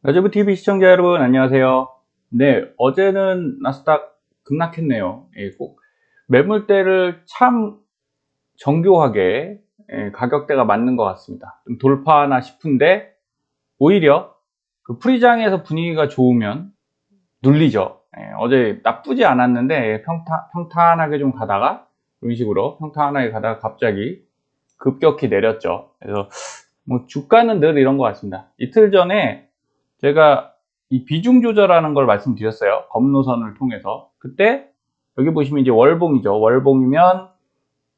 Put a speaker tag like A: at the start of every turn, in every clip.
A: 라지브 TV 시청자 여러분 안녕하세요. 네, 어제는 나스닥 급락했네요. 꼭 매물대를 참 정교하게 가격대가 맞는 것 같습니다. 좀 돌파하나 싶은데 오히려 그 프리장에서 분위기가 좋으면 눌리죠. 어제 나쁘지 않았는데 평탄하게 좀 가다가 이런 식으로 평탄하게 가다가 갑자기 급격히 내렸죠. 그래서 뭐 주가는 늘 이런 것 같습니다. 이틀 전에 제가 이 비중 조절하는 걸 말씀드렸어요. 검노선을 통해서. 그때 여기 보시면 이제 월봉이죠. 월봉이면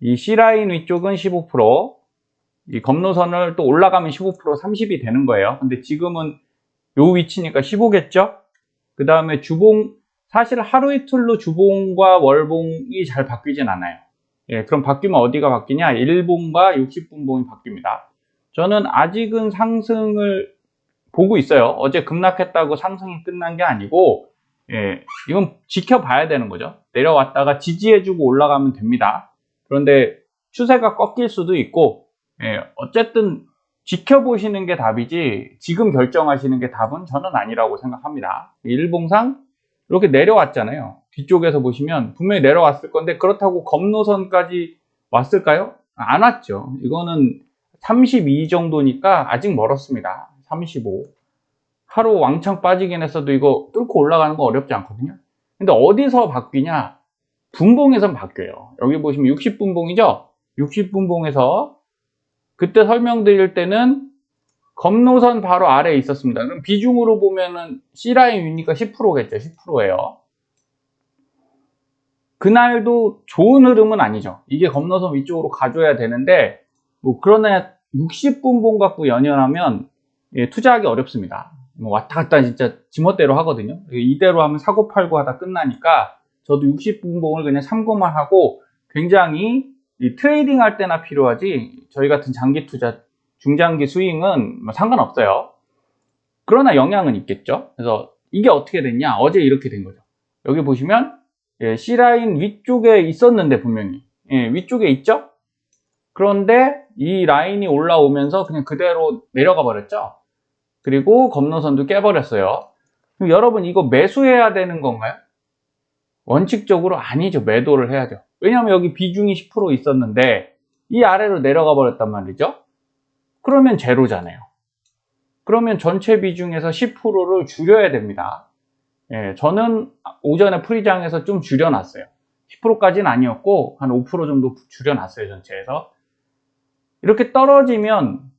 A: 이 C라인 위쪽은 15%, 이 검노선을 또 올라가면 15%, 30이 되는 거예요. 근데 지금은 요 위치니까 15겠죠? 그 다음에 주봉, 사실 하루 이틀로 주봉과 월봉이 잘 바뀌진 않아요. 그럼 바뀌면 어디가 바뀌냐? 일봉과 60분봉이 바뀝니다. 저는 아직은 상승을 보고 있어요. 어제 급락했다고 상승이 끝난 게 아니고, 이건 지켜봐야 되는 거죠. 내려왔다가 지지해주고 올라가면 됩니다. 그런데 추세가 꺾일 수도 있고, 어쨌든 지켜보시는 게 답이지 지금 결정하시는 게 답은 저는 아니라고 생각합니다. 일봉상 이렇게 내려왔잖아요. 뒤쪽에서 보시면 분명히 내려왔을 건데 그렇다고 검노선까지 왔을까요? 안 왔죠. 이거는 32 정도니까 아직 멀었습니다. 35. 하루 왕창 빠지긴 했어도 이거 뚫고 올라가는 거 어렵지 않거든요. 근데 어디서 바뀌냐? 분봉에선 바뀌어요. 여기 보시면 60분봉이죠? 60분봉에서 그때 설명드릴 때는 검노선 바로 아래에 있었습니다. 그럼 비중으로 보면은 C라인 위니까 10%겠죠. 10%예요. 그날도 좋은 흐름은 아니죠. 이게 검노선 위쪽으로 가줘야 되는데 뭐 그러나 60분봉 갖고 연연하면 투자하기 어렵습니다. 뭐 왔다 갔다 진짜 지멋대로 하거든요. 이대로 하면 사고 팔고 하다 끝나니까 저도 60분봉을 그냥 참고만 하고 굉장히 트레이딩 할 때나 필요하지 저희 같은 장기 투자 중장기 스윙은 뭐 상관없어요. 그러나 영향은 있겠죠. 그래서 이게 어떻게 됐냐? 어제 이렇게 된 거죠. 여기 보시면 C라인 위쪽에 있었는데 분명히 위쪽에 있죠? 그런데 이 라인이 올라오면서 그냥 그대로 내려가 버렸죠. 그리고 검노선도 깨버렸어요. 그럼 여러분 이거 매수해야 되는 건가요? 원칙적으로 아니죠. 매도를 해야죠. 왜냐하면 여기 비중이 10% 있었는데 이 아래로 내려가 버렸단 말이죠. 그러면 제로잖아요. 그러면 전체 비중에서 10%를 줄여야 됩니다. 저는 오전에 프리장에서 좀 줄여놨어요. 10%까지는 아니었고 한 5% 정도 줄여놨어요. 전체에서. 이렇게 떨어지면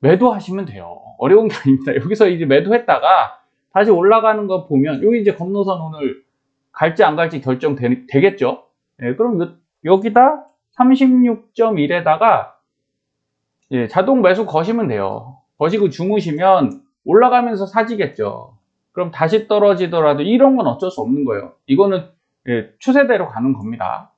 A: 매도하시면 돼요. 어려운 게 아닙니다. 여기서 이제 매도했다가 다시 올라가는 거 보면 여기 이제 검노선 오늘 갈지 안 갈지 결정되겠죠. 그럼 여기다 36.1에다가 자동 매수 거시면 돼요. 거시고 주무시면 올라가면서 사지겠죠. 그럼 다시 떨어지더라도 이런 건 어쩔 수 없는 거예요. 이거는 추세대로 가는 겁니다.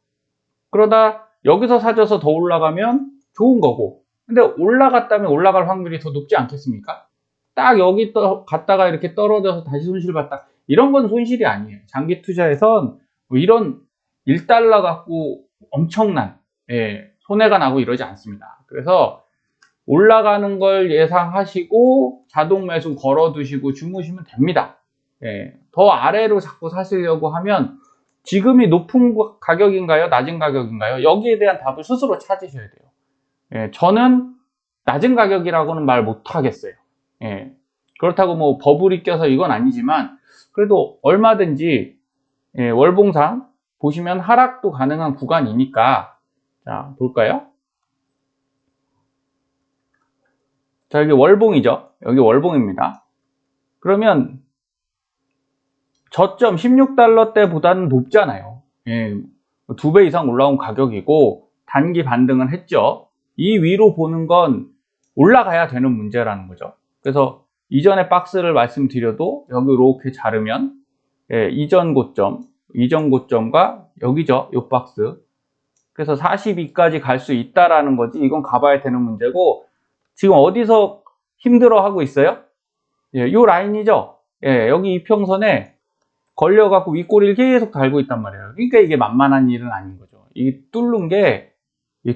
A: 그러다 여기서 사줘서 더 올라가면 좋은 거고, 근데 올라갔다면 올라갈 확률이 더 높지 않겠습니까? 딱 여기 갔다가 이렇게 떨어져서 다시 손실봤다. 이런 건 손실이 아니에요. 장기 투자에선 뭐 이런 1달러 갖고 엄청난 손해가 나고 이러지 않습니다. 그래서 올라가는 걸 예상하시고 자동 매수 걸어두시고 주무시면 됩니다. 더 아래로 자꾸 사시려고 하면 지금이 높은 가격인가요? 낮은 가격인가요? 여기에 대한 답을 스스로 찾으셔야 돼요. 저는 낮은 가격이라고는 말 못하겠어요. 그렇다고 뭐 버블이 껴서 이건 아니지만 그래도 얼마든지 월봉상 보시면 하락도 가능한 구간이니까 자 볼까요? 자 여기 월봉이죠. 여기 월봉입니다. 그러면 저점 16달러 때보다는 높잖아요. 2배 이상 올라온 가격이고 단기 반등은 했죠. 이 위로 보는 건 올라가야 되는 문제라는 거죠. 그래서 이전에 박스를 말씀드려도 여기 이렇게 자르면 이전 고점과 여기죠. 이 박스. 그래서 42까지 갈 수 있다라는 거지. 이건 가봐야 되는 문제고 지금 어디서 힘들어 하고 있어요? 요 라인이죠. 여기 이평선에 걸려갖고 윗꼬리를 계속 달고 있단 말이에요. 그러니까 이게 만만한 일은 아닌 거죠. 이 뚫는 게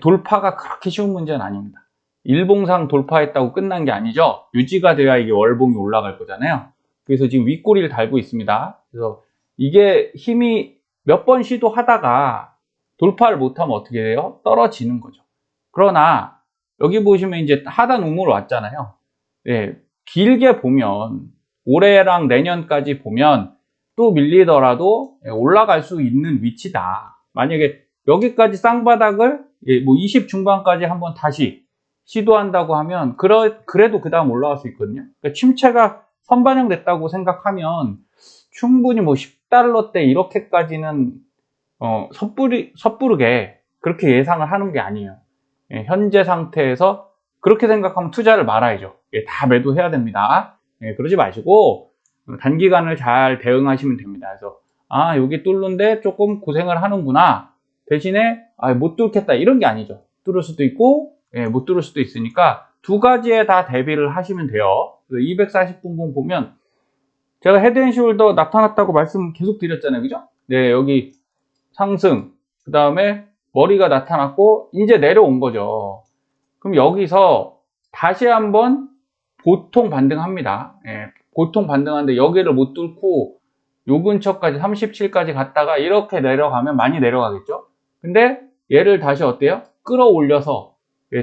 A: 돌파가 그렇게 쉬운 문제는 아닙니다. 일봉상 돌파했다고 끝난 게 아니죠. 유지가 돼야 이게 월봉이 올라갈 거잖아요. 그래서 지금 윗꼬리를 달고 있습니다. 그래서 이게 힘이 몇 번 시도하다가 돌파를 못하면 어떻게 돼요? 떨어지는 거죠. 그러나 여기 보시면 이제 하단 우물 왔잖아요. 예, 길게 보면 올해랑 내년까지 보면 또 밀리더라도 올라갈 수 있는 위치다. 만약에 여기까지 쌍바닥을 뭐 20 중반까지 한번 다시 시도한다고 하면 그래도 그 다음 올라갈 수 있거든요. 그러니까 침체가 선반영됐다고 생각하면 충분히 뭐 10달러대 이렇게까지는 섣부르게 그렇게 예상을 하는 게 아니에요. 예, 현재 상태에서 그렇게 생각하면 투자를 말아야죠. 예, 다 매도해야 됩니다. 예, 그러지 마시고 단기간을 잘 대응하시면 됩니다. 그래서 여기 뚫는데 조금 고생을 하는구나. 대신에 못 뚫겠다 이런 게 아니죠. 뚫을 수도 있고 못 뚫을 수도 있으니까 두 가지에 다 대비를 하시면 돼요. 240분봉 보면 제가 헤드앤숄더 나타났다고 말씀 계속 드렸잖아요. 그죠? 네, 여기 상승, 그 다음에 머리가 나타났고 이제 내려온 거죠. 그럼 여기서 다시 한번 보통 반등합니다. 예, 보통 반등하는데 여기를 못 뚫고 요 근처까지 37까지 갔다가 이렇게 내려가면 많이 내려가겠죠. 근데 얘를 다시 어때요? 끌어올려서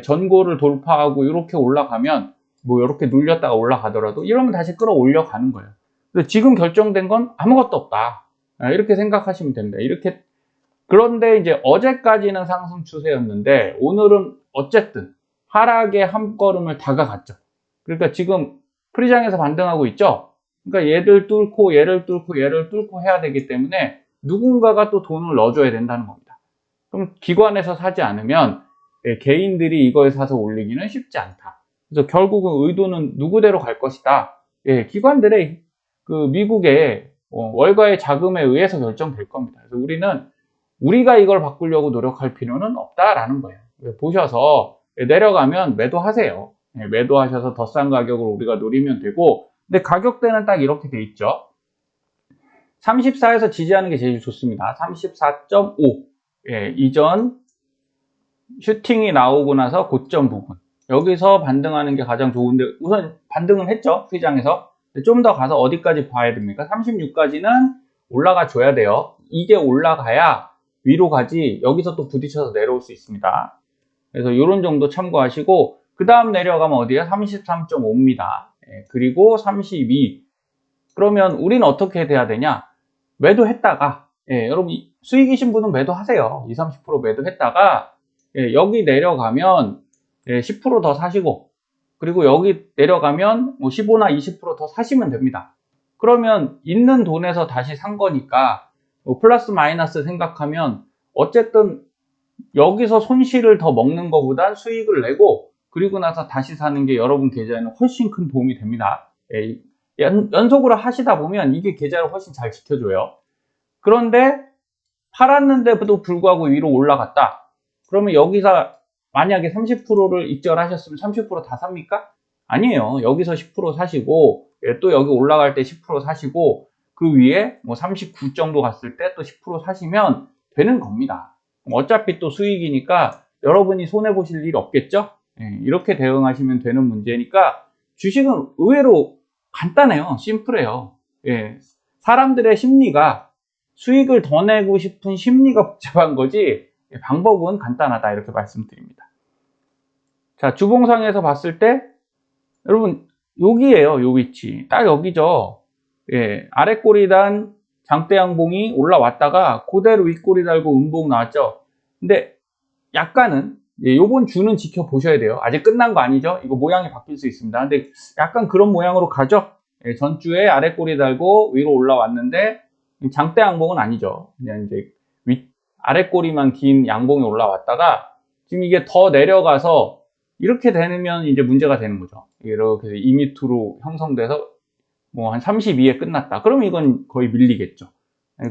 A: 전고를 돌파하고 이렇게 올라가면 뭐 이렇게 눌렸다가 올라가더라도 이러면 다시 끌어올려 가는 거예요. 그래서 지금 결정된 건 아무것도 없다. 이렇게 생각하시면 됩니다. 이렇게. 그런데 이제 어제까지는 상승 추세였는데 오늘은 어쨌든 하락의 한 걸음을 다가갔죠. 그러니까 지금 프리장에서 반등하고 있죠. 그러니까 얘를 뚫고 얘를 뚫고 얘를 뚫고 해야 되기 때문에 누군가가 또 돈을 넣어줘야 된다는 겁니다. 그럼 기관에서 사지 않으면 개인들이 이걸 사서 올리기는 쉽지 않다. 그래서 결국은 의도는 누구대로 갈 것이다. 기관들의 그 미국의 월가의 자금에 의해서 결정될 겁니다. 그래서 우리가 이걸 바꾸려고 노력할 필요는 없다라는 거예요. 보셔서 내려가면 매도하세요. 매도하셔서 더 싼 가격을 우리가 노리면 되고, 근데 가격대는 딱 이렇게 돼 있죠. 34에서 지지하는 게 제일 좋습니다. 34.5. 이전 슈팅이 나오고 나서 고점 부분. 여기서 반등하는 게 가장 좋은데, 우선 반등은 했죠. 시장에서. 좀 더 가서 어디까지 봐야 됩니까? 36까지는 올라가 줘야 돼요. 이게 올라가야 위로 가지 여기서 또 부딪혀서 내려올 수 있습니다. 그래서 이런 정도 참고하시고 그 다음 내려가면 어디야? 33.5입니다. 그리고 32. 그러면 우리는 어떻게 돼야 되냐? 매도했다가 여러분 수익이신 분은 매도하세요. 20, 30% 매도했다가 여기 내려가면 10%더 사시고 그리고 여기 내려가면 뭐 15나 20% 더 사시면 됩니다. 그러면 있는 돈에서 다시 산 거니까 플러스 마이너스 생각하면 어쨌든 여기서 손실을 더 먹는 것보단 수익을 내고 그리고 나서 다시 사는 게 여러분 계좌에는 훨씬 큰 도움이 됩니다. 연속으로 하시다 보면 이게 계좌를 훨씬 잘 지켜줘요. 그런데 팔았는데도 불구하고 위로 올라갔다. 그러면 여기서 만약에 30%를 익절하셨으면 30% 다 삽니까? 아니에요. 여기서 10% 사시고 또 여기 올라갈 때 10% 사시고 그 위에 뭐 39 정도 갔을 때 또 10% 사시면 되는 겁니다. 어차피 또 수익이니까 여러분이 손해보실 일 없겠죠? 이렇게 대응하시면 되는 문제니까 주식은 의외로 간단해요. 심플해요. 사람들의 심리가 수익을 더 내고 싶은 심리가 복잡한 거지 방법은 간단하다 이렇게 말씀드립니다. 자, 주봉상에서 봤을 때 여러분 여기에요. 요 위치 딱 여기죠. 아래 꼬리단 장대 양봉이 올라왔다가 그대로 윗꼬리 달고 음봉 나왔죠. 근데 약간은 요번 주는 지켜보셔야 돼요. 아직 끝난 거 아니죠. 이거 모양이 바뀔 수 있습니다. 근데 약간 그런 모양으로 가죠. 전주에 아래 꼬리 달고 위로 올라왔는데 장대 양봉은 아니죠. 그냥 이제 아래 꼬리만 긴 양봉이 올라왔다가 지금 이게 더 내려가서 이렇게 되면 이제 문제가 되는 거죠. 이렇게 2m로 형성돼서 뭐 한 32에 끝났다. 그러면 이건 거의 밀리겠죠.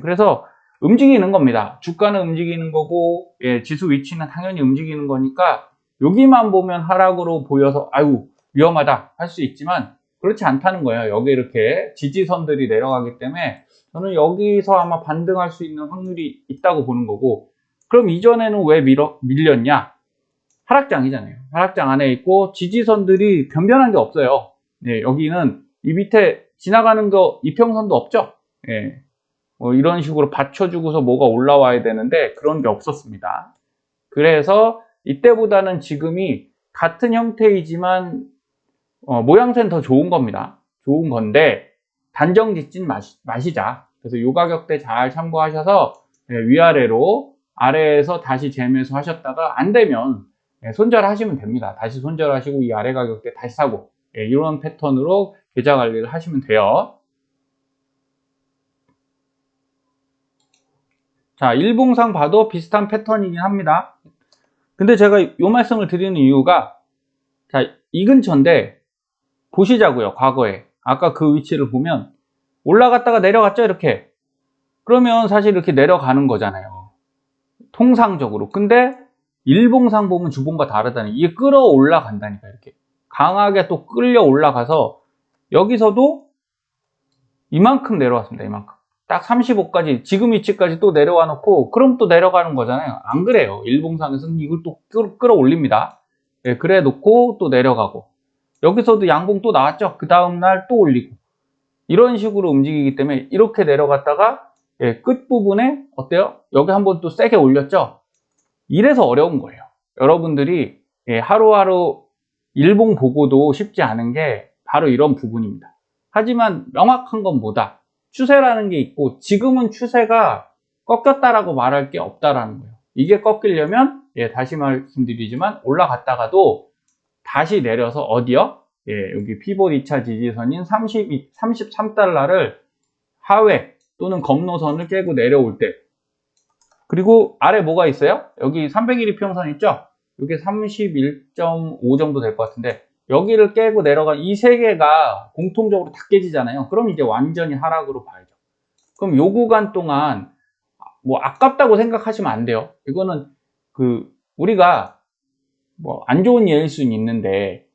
A: 그래서 움직이는 겁니다. 주가는 움직이는 거고 지수 위치는 당연히 움직이는 거니까 여기만 보면 하락으로 보여서 아유 위험하다 할 수 있지만 그렇지 않다는 거예요. 여기 이렇게 지지선들이 내려가기 때문에 저는 여기서 아마 반등할 수 있는 확률이 있다고 보는 거고 그럼 이전에는 왜 밀렸냐? 하락장이잖아요. 하락장 안에 있고 지지선들이 변변한 게 없어요. 예, 여기는 이 밑에 지나가는 거 이평선도 없죠. 예, 뭐 이런 식으로 받쳐주고서 뭐가 올라와야 되는데 그런 게 없었습니다. 그래서 이때보다는 지금이 같은 형태이지만 모양새는 더 좋은 겁니다. 좋은 건데 단정 짓진 마시자. 그래서 요 가격대 잘 참고하셔서 위아래로 아래에서 다시 재매수 하셨다가 안 되면 손절하시면 됩니다. 다시 손절하시고 이 아래 가격대 다시 사고 이런 패턴으로 계좌 관리를 하시면 돼요. 자, 일봉상 봐도 비슷한 패턴이긴 합니다. 근데 제가 이 말씀을 드리는 이유가 자, 이 근처인데 보시자고요. 과거에 아까 그 위치를 보면 올라갔다가 내려갔죠. 이렇게 그러면 사실 이렇게 내려가는 거잖아요. 통상적으로. 근데 일봉상 보면 주봉과 다르다니 이게 끌어올라간다니까. 이렇게 강하게 또 끌려 올라가서 여기서도 이만큼 내려왔습니다. 이만큼 딱 35까지 지금 위치까지 또 내려와 놓고 그럼 또 내려가는 거잖아요. 안 그래요. 일봉상에서는 이걸 또 끌어올립니다. 네, 그래 놓고 또 내려가고 여기서도 양봉 또 나왔죠. 그 다음날 또 올리고 이런 식으로 움직이기 때문에 이렇게 내려갔다가 끝부분에 어때요? 여기 한번 또 세게 올렸죠. 이래서 어려운 거예요. 여러분들이 하루하루 일봉 보고도 쉽지 않은 게 바로 이런 부분입니다. 하지만 명확한 건 뭐다? 추세라는 게 있고 지금은 추세가 꺾였다라고 말할 게 없다라는 거예요. 이게 꺾이려면 다시 말씀드리지만 올라갔다가도 다시 내려서 어디요? 여기 피봇 2차 지지선인 33달러를 하회 또는 겁노선을 깨고 내려올 때 그리고 아래 뭐가 있어요? 여기 300일 이평선 있죠? 이게 31.5 정도 될 것 같은데 여기를 깨고 내려간 이 세 개가 공통적으로 다 깨지잖아요. 그럼 이제 완전히 하락으로 봐야죠. 그럼 요 구간 동안 뭐 아깝다고 생각하시면 안 돼요. 이거는 우리가 뭐 안 좋은 예일 수는 있는데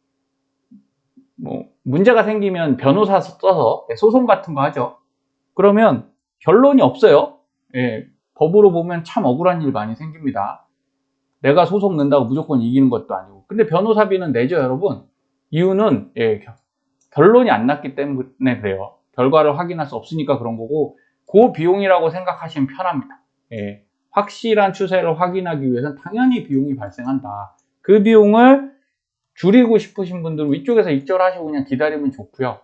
A: 뭐 문제가 생기면 변호사 써서 소송 같은 거 하죠. 그러면 결론이 없어요. 법으로 보면 참 억울한 일 많이 생깁니다. 내가 소송 낸다고 무조건 이기는 것도 아니고. 근데 변호사비는 내죠, 여러분. 이유는 결론이 안 났기 때문에 그래요. 결과를 확인할 수 없으니까 그런 거고 그 비용이라고 생각하시면 편합니다. 확실한 추세를 확인하기 위해서는 당연히 비용이 발생한다. 그 비용을 줄이고 싶으신 분들은 위쪽에서 익절하시고 그냥 기다리면 좋고요.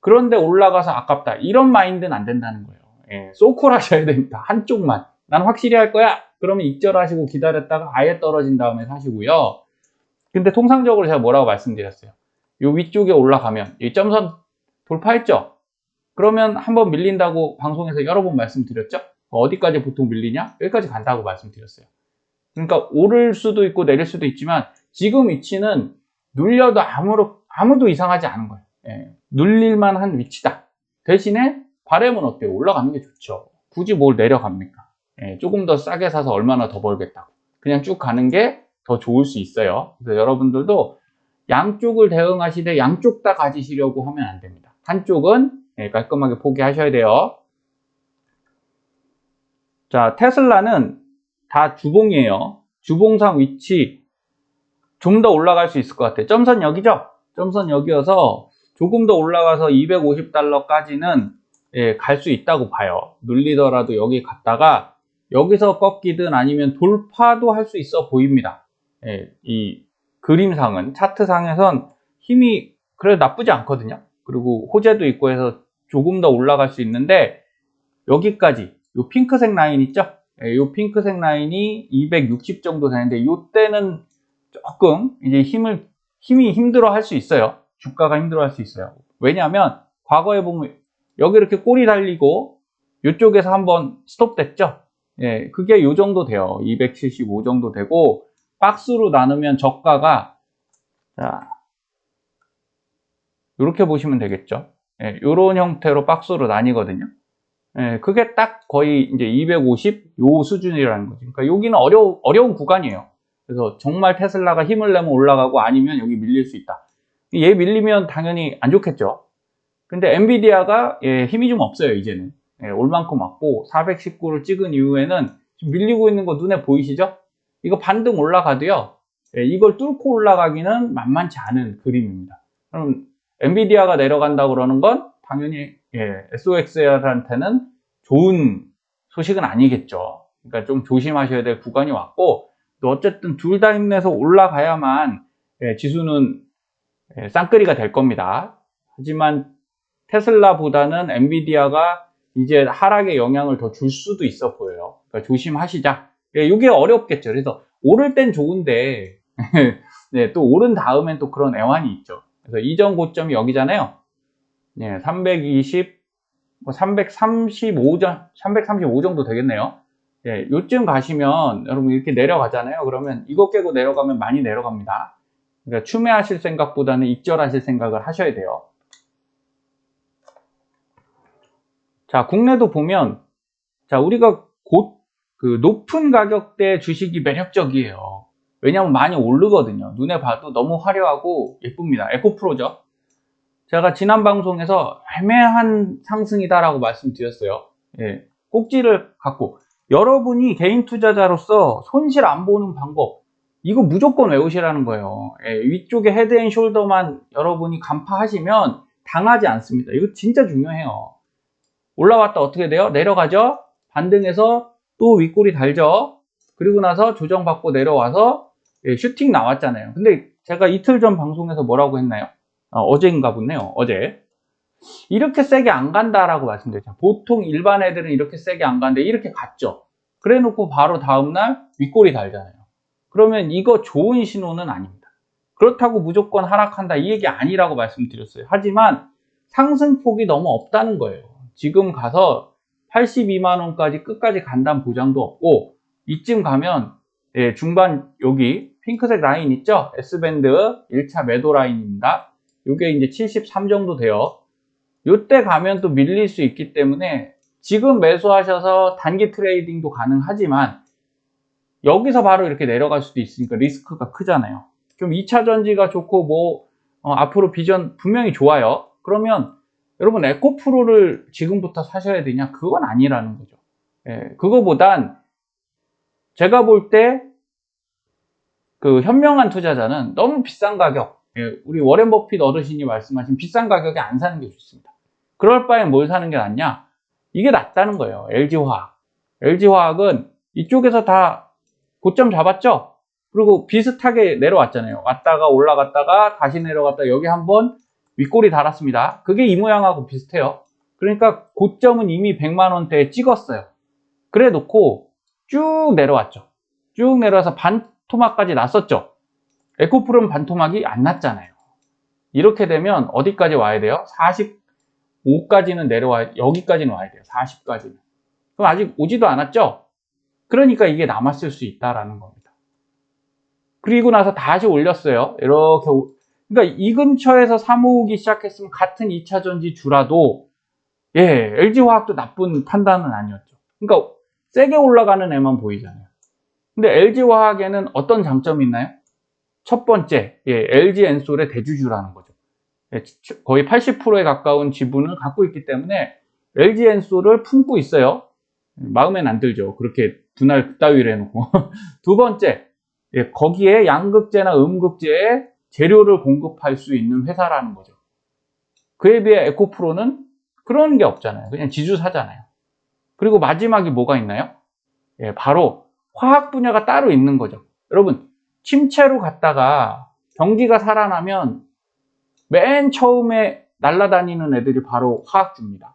A: 그런데 올라가서 아깝다. 이런 마인드는 안 된다는 거예요. 소콜 하셔야 됩니다. 한쪽만. 난 확실히 할 거야. 그러면 익절하시고 기다렸다가 아예 떨어진 다음에 사시고요. 근데 통상적으로 제가 뭐라고 말씀드렸어요. 요 위쪽에 올라가면 이 점선 돌파했죠? 그러면 한번 밀린다고 방송에서 여러 번 말씀드렸죠? 어디까지 보통 밀리냐? 여기까지 간다고 말씀드렸어요. 그러니까 오를 수도 있고 내릴 수도 있지만 지금 위치는 눌려도 아무도 이상하지 않은 거예요. 눌릴만한 위치다. 대신에 바람은 어때요? 올라가는 게 좋죠. 굳이 뭘 내려갑니까? 조금 더 싸게 사서 얼마나 더 벌겠다고. 그냥 쭉 가는 게 더 좋을 수 있어요. 그래서 여러분들도 양쪽을 대응하시되 양쪽 다 가지시려고 하면 안 됩니다. 한쪽은 깔끔하게 포기하셔야 돼요. 자, 테슬라는 다 주봉이에요. 주봉상 위치 좀 더 올라갈 수 있을 것 같아요. 점선 여기죠? 점선 여기여서 조금 더 올라가서 250달러까지는 갈 수 있다고 봐요. 눌리더라도 여기 갔다가 여기서 꺾이든 아니면 돌파도 할 수 있어 보입니다. 이 그림상은 차트상에선 힘이 그래도 나쁘지 않거든요. 그리고 호재도 있고 해서 조금 더 올라갈 수 있는데 여기까지 요 핑크색 라인 있죠? 요 핑크색 라인이 260 정도 되는데 요때는 조금 이제 힘이 힘들어 할 수 있어요. 주가가 힘들어 할 수 있어요. 왜냐하면 과거에 보면 여기 이렇게 꼬리 달리고 이쪽에서 한번 스톱 됐죠? 그게 요 정도 돼요. 275 정도 되고 박스로 나누면 저가가 자, 이렇게 보시면 되겠죠. 이런 형태로 박스로 나뉘거든요. 그게 딱 거의 이제 250 요 수준이라는 거죠. 그러니까 여기는 어려운 구간이에요. 그래서 정말 테슬라가 힘을 내면 올라가고 아니면 여기 밀릴 수 있다. 얘 밀리면 당연히 안 좋겠죠. 근데 엔비디아가 힘이 좀 없어요, 이제는. 올 만큼 왔고 419를 찍은 이후에는 지금 밀리고 있는 거 눈에 보이시죠? 이거 반등 올라가도요. 이걸 뚫고 올라가기는 만만치 않은 그림입니다. 그럼 엔비디아가 내려간다 그러는 건 당연히 SOX한테는 좋은 소식은 아니겠죠. 그러니까 좀 조심하셔야 될 구간이 왔고, 또 어쨌든 둘 다 힘내서 올라가야만 지수는 쌍끌이가 될 겁니다. 하지만 테슬라보다는 엔비디아가 이제 하락에 영향을 더 줄 수도 있어 보여요. 그러니까 조심하시자. 이게 어렵겠죠. 그래서 오를 땐 좋은데 네, 또 오른 다음엔 또 그런 애환이 있죠. 그래서 이전 고점이 여기잖아요. 320, 335 정도 되겠네요. 요쯤 가시면 여러분 이렇게 내려가잖아요. 그러면 이거 깨고 내려가면 많이 내려갑니다. 그러니까 추매하실 생각보다는 익절하실 생각을 하셔야 돼요. 자, 국내도 보면, 자, 우리가 그 높은 가격대 주식이 매력적이에요. 왜냐하면 많이 오르거든요. 눈에 봐도 너무 화려하고 예쁩니다. 에코프로죠. 제가 지난 방송에서 애매한 상승이다라고 말씀드렸어요. 꼭지를 갖고 여러분이 개인 투자자로서 손실 안 보는 방법, 이거 무조건 외우시라는 거예요. 위쪽에 헤드앤숄더만 여러분이 간파하시면 당하지 않습니다. 이거 진짜 중요해요. 올라왔다 어떻게 돼요? 내려가죠. 반등해서 또 윗골이 달죠. 그리고 나서 조정받고 내려와서 슈팅 나왔잖아요. 근데 제가 이틀 전 방송에서 뭐라고 했나요? 어제인가 보네요. 어제. 이렇게 세게 안 간다라고 말씀드렸죠. 보통 일반 애들은 이렇게 세게 안 가는데 이렇게 갔죠. 그래 놓고 바로 다음날 윗골이 달잖아요. 그러면 이거 좋은 신호는 아닙니다. 그렇다고 무조건 하락한다 이 얘기 아니라고 말씀드렸어요. 하지만 상승폭이 너무 없다는 거예요. 지금 가서 82만원까지 끝까지 간다는 보장도 없고, 이쯤 가면 중반 여기 핑크색 라인 있죠? S밴드 1차 매도 라인입니다. 이게 이제 73 정도 돼요. 이때 가면 또 밀릴 수 있기 때문에 지금 매수하셔서 단기 트레이딩도 가능하지만 여기서 바로 이렇게 내려갈 수도 있으니까 리스크가 크잖아요. 좀 2차 전지가 좋고 앞으로 비전 분명히 좋아요. 그러면 여러분 에코프로를 지금부터 사셔야 되냐? 그건 아니라는 거죠. 그거보단 제가 볼 때 그 현명한 투자자는 너무 비싼 가격, 우리 워렌 버핏 어르신이 말씀하신 비싼 가격에 안 사는 게 좋습니다. 그럴 바엔 뭘 사는 게 낫냐? 이게 낫다는 거예요. LG화학. LG화학은 이쪽에서 다 고점 잡았죠? 그리고 비슷하게 내려왔잖아요. 왔다가 올라갔다가 다시 내려갔다가 여기 한번 윗골이 달았습니다. 그게 이 모양하고 비슷해요. 그러니까 고점은 이미 100만원대에 찍었어요. 그래 놓고 쭉 내려왔죠. 쭉 내려와서 반토막까지 났었죠. 에코프로는 반토막이 안 났잖아요. 이렇게 되면 어디까지 와야 돼요? 45까지는 내려와야, 여기까지는 와야 돼요. 40까지는. 그럼 아직 오지도 않았죠? 그러니까 이게 남았을 수 있다라는 겁니다. 그리고 나서 다시 올렸어요. 이렇게. 그러니까 이 근처에서 사모으기 시작했으면 같은 2차 전지 주라도 LG화학도 나쁜 판단은 아니었죠. 그러니까 세게 올라가는 애만 보이잖아요. 근데 LG화학에는 어떤 장점이 있나요? 첫 번째, LG엔솔의 대주주라는 거죠. 거의 80%에 가까운 지분을 갖고 있기 때문에 LG엔솔을 품고 있어요. 마음엔 안 들죠. 그렇게 분할 그따위로 해놓고. 두 번째, 거기에 양극재나 음극재에 재료를 공급할 수 있는 회사라는 거죠. 그에 비해 에코프로는 그런 게 없잖아요. 그냥 지주사잖아요. 그리고 마지막이 뭐가 있나요? 바로 화학 분야가 따로 있는 거죠. 여러분, 침체로 갔다가 경기가 살아나면 맨 처음에 날아다니는 애들이 바로 화학주입니다.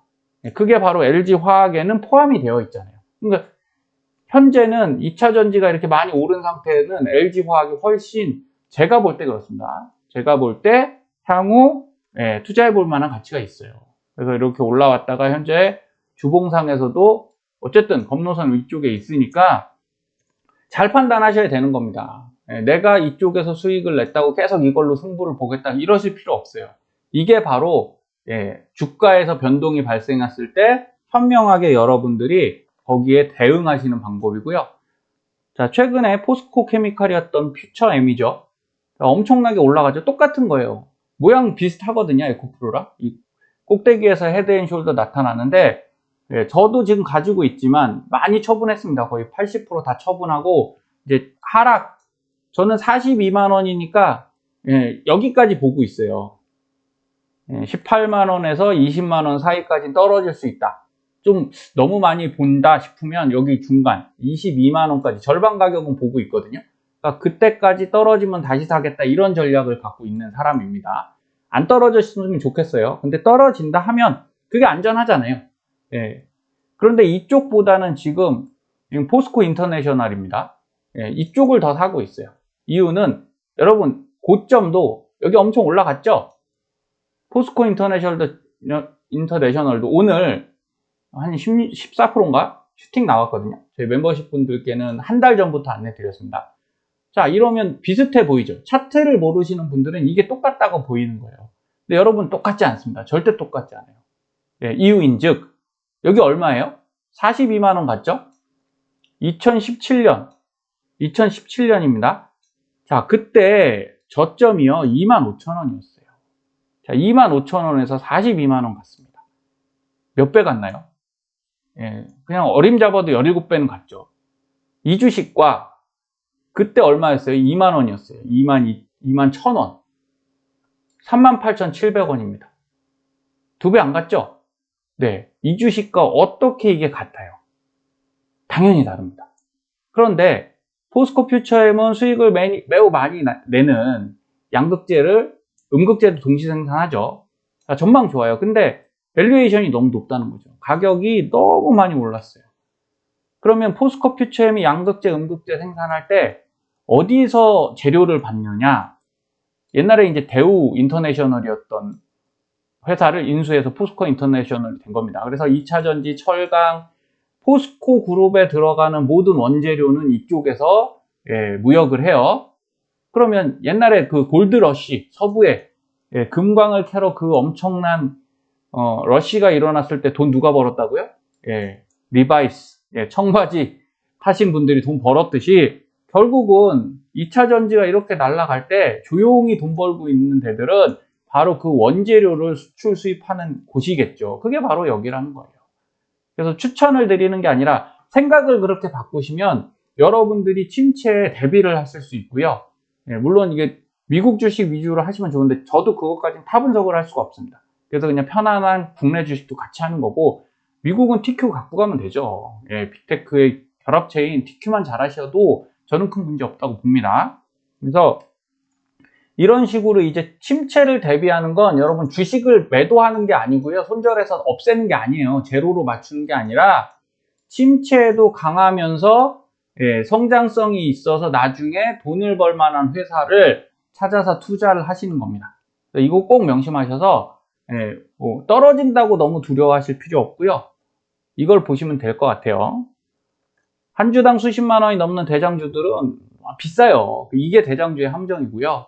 A: 그게 바로 LG화학에는 포함이 되어 있잖아요. 그러니까 현재는 2차 전지가 이렇게 많이 오른 상태는 LG화학이 훨씬, 제가 볼 때 그렇습니다. 제가 볼 때 향후 투자해 볼 만한 가치가 있어요. 그래서 이렇게 올라왔다가 현재 주봉상에서도 어쨌든 검노선 위쪽에 있으니까 잘 판단하셔야 되는 겁니다. 내가 이쪽에서 수익을 냈다고 계속 이걸로 승부를 보겠다 이러실 필요 없어요. 이게 바로 주가에서 변동이 발생했을 때 현명하게 여러분들이 거기에 대응하시는 방법이고요. 자, 최근에 포스코 케미칼이었던 퓨처엠이죠. 엄청나게 올라가죠. 똑같은 거예요. 모양 비슷하거든요. 에코프로랑. 이 꼭대기에서 헤드앤숄더 나타나는데 저도 지금 가지고 있지만 많이 처분했습니다. 거의 80% 다 처분하고 이제 하락 저는 42만 원이니까 여기까지 보고 있어요. 18만 원에서 20만 원 사이까지 떨어질 수 있다. 좀 너무 많이 본다 싶으면 여기 중간 22만 원까지 절반 가격은 보고 있거든요. 그러니까 그때까지 떨어지면 다시 사겠다, 이런 전략을 갖고 있는 사람입니다. 안 떨어졌으면 좋겠어요. 근데 떨어진다 하면 그게 안전하잖아요. 그런데 이쪽보다는 지금 포스코 인터내셔널입니다. 이쪽을 더 사고 있어요. 이유는 여러분 고점도 여기 엄청 올라갔죠. 포스코 인터내셔널도 오늘 한 14%인가 슈팅 나왔거든요. 저희 멤버십 분들께는 한 달 전부터 안내 드렸습니다. 자, 이러면 비슷해 보이죠. 차트를 모르시는 분들은 이게 똑같다고 보이는 거예요. 근데 여러분 똑같지 않습니다. 절대 똑같지 않아요. 이유인즉 여기 얼마예요? 42만 원 같죠? 2017년입니다. 자, 그때 저점이요 25,000원이었어요. 자, 25,000원에서 42만 원 갔습니다. 몇 배 갔나요? 그냥 어림잡아도 17배는 갔죠. 이 주식과 그때 얼마였어요? 2만 원이었어요. 2만 1,000원. 38,700원입니다. 2배 안 갔죠? 네. 이 주식과 어떻게 이게 같아요? 당연히 다릅니다. 그런데 포스코 퓨처엠은 수익을 매우 많이 내는 양극재를 음극재도 동시 생산하죠. 자, 전망 좋아요. 근데 밸류에이션이 너무 높다는 거죠. 가격이 너무 많이 올랐어요. 그러면 포스코 퓨처엠이 양극재, 음극재 생산할 때 어디서 재료를 받느냐? 옛날에 이제 대우 인터내셔널이었던 회사를 인수해서 포스코 인터내셔널이 된 겁니다. 그래서 2차 전지, 철강, 포스코 그룹에 들어가는 모든 원재료는 이쪽에서 무역을 해요. 그러면 옛날에 그 골드러시, 서부에 금광을 캐러 그 엄청난 러시가 일어났을 때 돈 누가 벌었다고요? 리바이스, 청바지 타신 분들이 돈 벌었듯이 결국은 2차 전지가 이렇게 날아갈 때 조용히 돈 벌고 있는 데들은 바로 그 원재료를 수출 수입하는 곳이겠죠. 그게 바로 여기라는 거예요. 그래서 추천을 드리는 게 아니라 생각을 그렇게 바꾸시면 여러분들이 침체에 대비를 하실 수 있고요. 물론 이게 미국 주식 위주로 하시면 좋은데 저도 그것까지는 타분석을 할 수가 없습니다. 그래서 그냥 편안한 국내 주식도 같이 하는 거고, 미국은 TQ 갖고 가면 되죠. 빅테크의 결합체인 TQ만 잘 하셔도 저는 큰 문제 없다고 봅니다. 그래서 이런 식으로 이제 침체를 대비하는 건 여러분 주식을 매도하는 게 아니고요. 손절해서 없애는 게 아니에요. 제로로 맞추는 게 아니라 침체에도 강하면서 성장성이 있어서 나중에 돈을 벌 만한 회사를 찾아서 투자를 하시는 겁니다. 이거 꼭 명심하셔서 뭐 떨어진다고 너무 두려워하실 필요 없고요. 이걸 보시면 될 것 같아요. 한 주당 수십만 원이 넘는 대장주들은 비싸요. 이게 대장주의 함정이고요.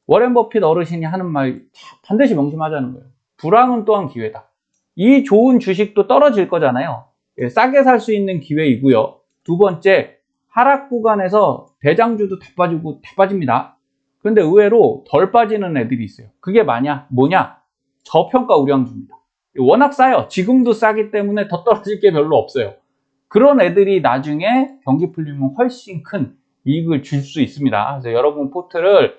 A: 워렌 버핏 어르신이 하는 말 반드시 명심하자는 거예요. 불황은 또한 기회다. 이 좋은 주식도 떨어질 거잖아요. 싸게 살 수 있는 기회이고요. 두 번째, 하락 구간에서 대장주도 다 빠지고 다 빠집니다. 그런데 의외로 덜 빠지는 애들이 있어요. 그게 뭐냐? 저평가 우량주입니다. 워낙 싸요. 지금도 싸기 때문에 더 떨어질 게 별로 없어요. 그런 애들이 나중에 경기 풀리면 훨씬 큰 이익을 줄 수 있습니다. 그래서 여러분 포트를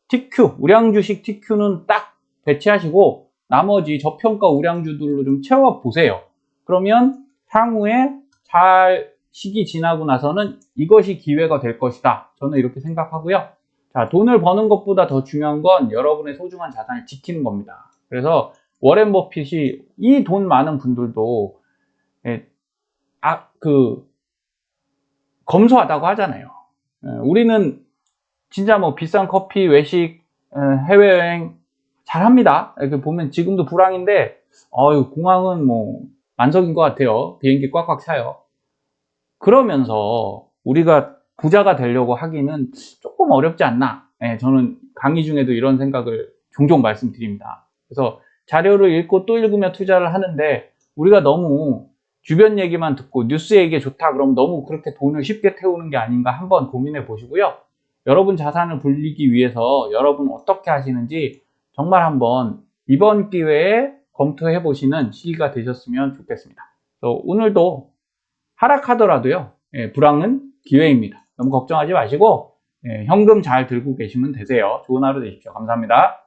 A: TQ, 우량주식 TQ는 딱 배치하시고 나머지 저평가 우량주들로 좀 채워보세요. 그러면 향후에 잘 시기 지나고 나서는 이것이 기회가 될 것이다. 저는 이렇게 생각하고요. 자, 돈을 버는 것보다 더 중요한 건 여러분의 소중한 자산을 지키는 겁니다. 그래서 워렌 버핏이 이 돈 많은 분들도 검소하다고 하잖아요. 우리는 진짜 뭐 비싼 커피, 외식, 해외여행 잘합니다. 이렇게 보면 지금도 불황인데 공항은 뭐 만석인 것 같아요. 비행기 꽉꽉 차요. 그러면서 우리가 부자가 되려고 하기는 조금 어렵지 않나. 저는 강의 중에도 이런 생각을 종종 말씀드립니다. 그래서 자료를 읽고 또 읽으며 투자를 하는데 우리가 너무 주변 얘기만 듣고 뉴스 얘기 좋다 그러면 너무 그렇게 돈을 쉽게 태우는 게 아닌가 한번 고민해 보시고요. 여러분 자산을 불리기 위해서 여러분 어떻게 하시는지 정말 한번 이번 기회에 검토해 보시는 시기가 되셨으면 좋겠습니다. 오늘도 하락하더라도요, 불황은 기회입니다. 너무 걱정하지 마시고 현금 잘 들고 계시면 되세요. 좋은 하루 되십시오. 감사합니다.